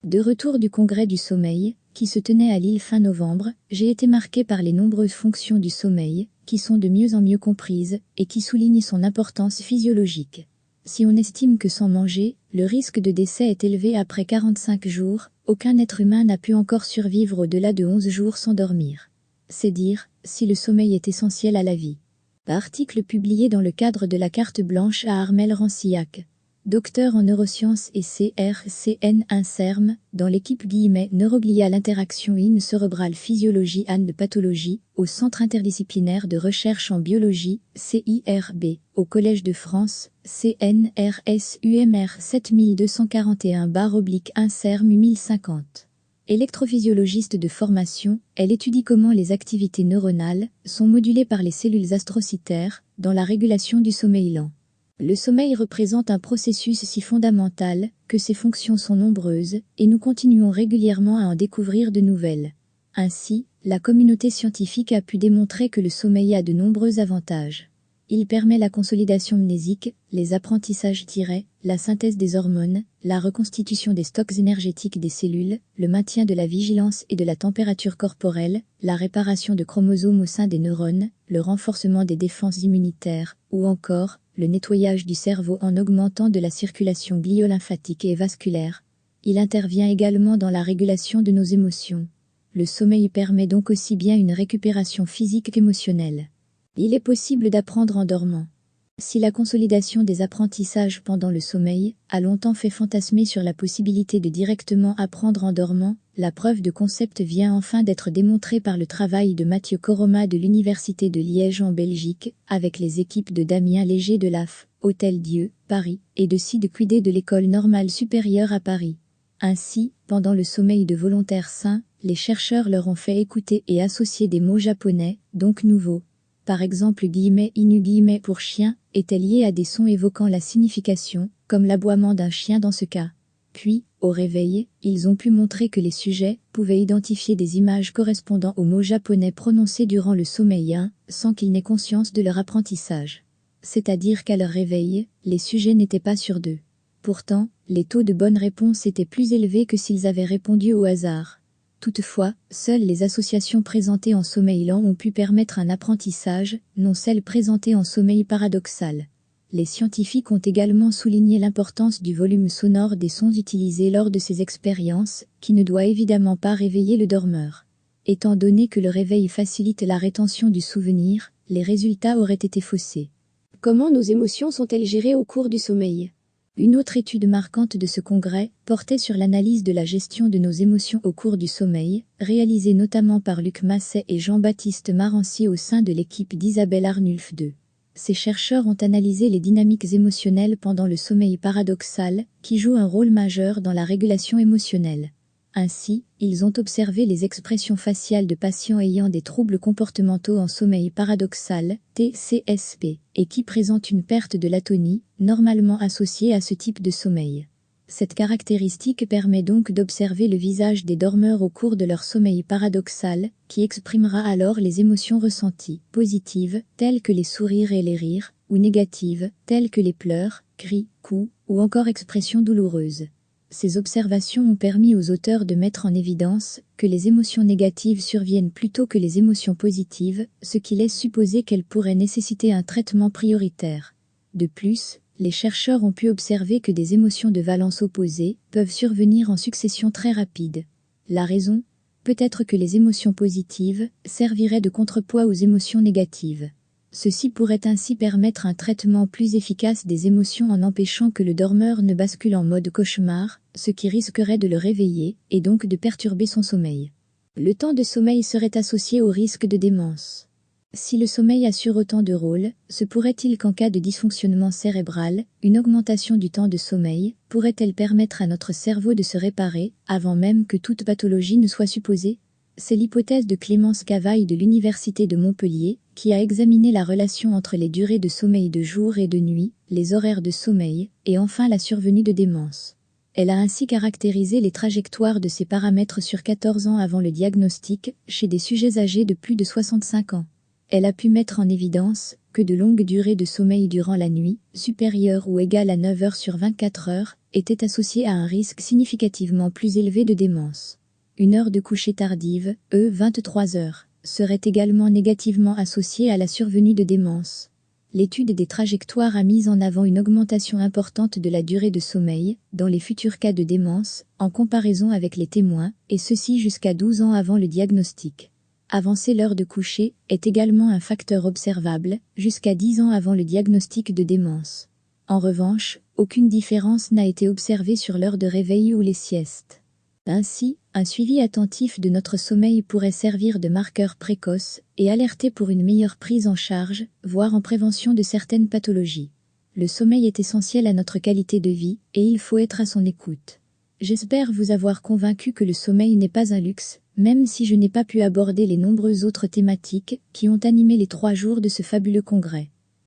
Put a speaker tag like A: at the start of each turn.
A: De retour du congrès du sommeil, qui se tenait à Lille fin novembre, j'ai été marqué par les nombreuses fonctions du sommeil, qui sont de mieux en mieux comprises, et qui soulignent son importance physiologique. Si on estime que sans manger, le risque de décès est élevé après 45 jours, aucun être humain n'a pu encore survivre au-delà de 11 jours sans dormir. C'est dire si le sommeil est essentiel à la vie. Article publié dans le cadre de la carte blanche à Armel Rancillac. Docteur en neurosciences et CRCN INSERM, dans l'équipe Neuroglial Interaction in Cerebral Physiology and Pathology, au Centre interdisciplinaire de recherche en biologie, CIRB, au Collège de France, CNRS UMR 7241-INSERM 1050. Électrophysiologiste de formation, elle étudie comment les activités neuronales sont modulées par les cellules astrocytaires dans la régulation du sommeil lent. Le sommeil représente un processus si fondamental que ses fonctions sont nombreuses et nous continuons régulièrement à en découvrir de nouvelles. Ainsi, la communauté scientifique a pu démontrer que le sommeil a de nombreux avantages. Il permet la consolidation mnésique, les apprentissages la synthèse des hormones, la reconstitution des stocks énergétiques des cellules, le maintien de la vigilance et de la température corporelle, la réparation de chromosomes au sein des neurones, le renforcement des défenses immunitaires, ou encore le nettoyage du cerveau en augmentant de la circulation glio-lymphatique et vasculaire. Il intervient également dans la régulation de nos émotions. Le sommeil permet donc aussi bien une récupération physique qu'émotionnelle. Il est possible d'apprendre en dormant. Si la consolidation des apprentissages pendant le sommeil a longtemps fait fantasmer sur la possibilité de directement apprendre en dormant, la preuve de concept vient enfin d'être démontrée par le travail de Mathieu Coroma de l'Université de Liège en Belgique, avec les équipes de Damien Léger de l'AF, Hôtel-Dieu, Paris, et de Sid Cuidé de l'École normale supérieure à Paris. Ainsi, pendant le sommeil de volontaires sains, les chercheurs leur ont fait écouter et associer des mots japonais, donc nouveaux. Par exemple inu pour chien, était lié à des sons évoquant la signification, comme l'aboiement d'un chien dans ce cas. Puis, au réveil, ils ont pu montrer que les sujets pouvaient identifier des images correspondant aux mots japonais prononcés durant le sommeil sans qu'ils n'aient conscience de leur apprentissage. C'est-à-dire qu'à leur réveil, les sujets n'étaient pas sur d'eux. Pourtant, les taux de bonne réponse étaient plus élevés que s'ils avaient répondu au hasard. Toutefois, seules les associations présentées en sommeil lent ont pu permettre un apprentissage, non celles présentées en sommeil paradoxal. Les scientifiques ont également souligné l'importance du volume sonore des sons utilisés lors de ces expériences, qui ne doit évidemment pas réveiller le dormeur. Étant donné que le réveil facilite la rétention du souvenir, les résultats auraient été faussés. Comment nos émotions sont-elles gérées au cours du sommeil ? Une autre étude marquante de ce congrès portait sur l'analyse de la gestion de nos émotions au cours du sommeil, réalisée notamment par Luc Masset et Jean-Baptiste Marancy au sein de l'équipe d'Isabelle Arnulf II. Ces chercheurs ont analysé les dynamiques émotionnelles pendant le sommeil paradoxal, qui joue un rôle majeur dans la régulation émotionnelle. Ainsi, ils ont observé les expressions faciales de patients ayant des troubles comportementaux en sommeil paradoxal, TCSP, et qui présentent une perte de l'atonie, normalement associée à ce type de sommeil. Cette caractéristique permet donc d'observer le visage des dormeurs au cours de leur sommeil paradoxal, qui exprimera alors les émotions ressenties, positives, telles que les sourires et les rires, ou négatives, telles que les pleurs, cris, coups, ou encore expressions douloureuses. Ces observations ont permis aux auteurs de mettre en évidence que les émotions négatives surviennent plutôt que les émotions positives, ce qui laisse supposer qu'elles pourraient nécessiter un traitement prioritaire. De plus, les chercheurs ont pu observer que des émotions de valence opposée peuvent survenir en succession très rapide. La raison ? Peut-être que les émotions positives serviraient de contrepoids aux émotions négatives. Ceci pourrait ainsi permettre un traitement plus efficace des émotions en empêchant que le dormeur ne bascule en mode cauchemar, ce qui risquerait de le réveiller, et donc de perturber son sommeil. Le temps de sommeil serait associé au risque de démence. Si le sommeil assure autant de rôles, se pourrait-il qu'en cas de dysfonctionnement cérébral, une augmentation du temps de sommeil pourrait-elle permettre à notre cerveau de se réparer, avant même que toute pathologie ne soit supposée ? C'est l'hypothèse de Clémence Cavaille de l'Université de Montpellier, qui a examiné la relation entre les durées de sommeil de jour et de nuit, les horaires de sommeil, et enfin la survenue de démence. Elle a ainsi caractérisé les trajectoires de ces paramètres sur 14 ans avant le diagnostic, chez des sujets âgés de plus de 65 ans. Elle a pu mettre en évidence que de longues durées de sommeil durant la nuit, supérieures ou égales à 9 heures sur 24 heures, était associée à un risque significativement plus élevé de démence. Une heure de coucher tardive, 23 heures, serait également négativement associée à la survenue de démence. L'étude des trajectoires a mis en avant une augmentation importante de la durée de sommeil dans les futurs cas de démence, en comparaison avec les témoins, et ceci jusqu'à 12 ans avant le diagnostic. Avancer l'heure de coucher est également un facteur observable, jusqu'à 10 ans avant le diagnostic de démence. En revanche, aucune différence n'a été observée sur l'heure de réveil ou les siestes. Ainsi, un suivi attentif de notre sommeil pourrait servir de marqueur précoce et alerter pour une meilleure prise en charge, voire en prévention de certaines pathologies. Le sommeil est essentiel à notre qualité de vie et il faut être à son écoute. J'espère vous avoir convaincu que le sommeil n'est pas un luxe, même si je n'ai pas pu aborder les nombreuses autres thématiques qui ont animé les 3 jours de ce fabuleux congrès.